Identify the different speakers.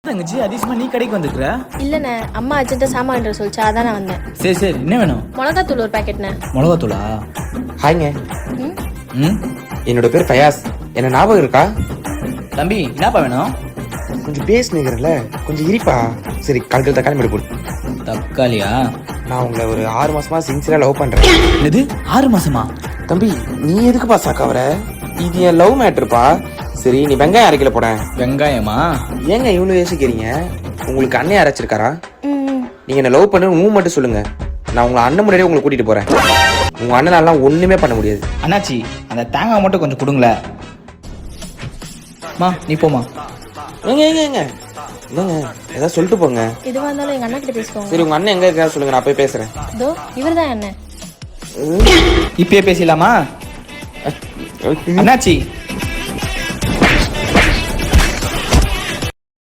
Speaker 1: தங்கச்சி அதிசயமா நீ கடைக்கு வந்துக்கிற?
Speaker 2: இல்லண்ணே, அம்மா அர்ஜென்ட்டா சாமான் சொல்லிச்சா, அதான் நான் வந்தேன்.
Speaker 1: சரி சரி, என்ன வேணும்?
Speaker 2: மிளகாத்தூள் ஒரு பாக்கெட்ண்ணே.
Speaker 1: மிளகாத்தூளா?
Speaker 3: ஹாய்ங்க,
Speaker 1: ம்
Speaker 3: என்னோட பேர் ஃபயாஸ். என்ன ஞாபகம் இருக்கா?
Speaker 1: தம்பி என்னப்பா வேணும்?
Speaker 3: கொஞ்சம் பேசுனீங்கல்ல, கொஞ்சம் இரிப்பா. சரி, கால்கள் தக்காளி மட்டும் போடு.
Speaker 1: தக்காளியா?
Speaker 3: நான் உங்களை ஒரு 6 மாசமா சின்சியரா லவ் பண்றேன்.
Speaker 1: இது 6 மாசமா?
Speaker 3: தம்பி, நீ எதுக்குப்பா சாக்காவற? இது என் லவ் மேட்டர்ப்பா. சரி, நீ வெங்காயம் அரைக்கல போட.
Speaker 1: வெங்காயமா?
Speaker 3: ஏங்க இவ்வளவு யோசிக்கிறீங்க? உங்களுக்கு அண்ணன் அரைச்சிருக்காரா?
Speaker 2: ம்.
Speaker 3: நீங்க என்ன லவ் பண்ணு மட்டும் சொல்லுங்க. நான் உங்களை அண்ணன் முன்னாடியே உங்களை கூட்டிட்டு போறேன். உங்க அண்ணனாலாம் ஒண்ணுமே பண்ண முடியாது.
Speaker 1: அண்ணாச்சி, அந்த தேங்காய் மட்டும் கொஞ்சம் கொடுங்களேன். மா நீ போமா.
Speaker 3: ஏங்க ஏங்க ஏங்க என்னங்க ஏதாவது சொல்லிட்டு போங்க.
Speaker 2: எதுவா இருந்தாலும் எங்க அண்ணா கிட்ட பேசிக்கோங்க.
Speaker 3: சரி, உங்க அண்ணன் எங்க இருக்கா சொல்லுங்க, நான் போய் பேசுறேன்.
Speaker 2: இதோ இவர்தான் அண்ணன்.
Speaker 1: இப்பயே பேசலாமா? அண்ணாச்சி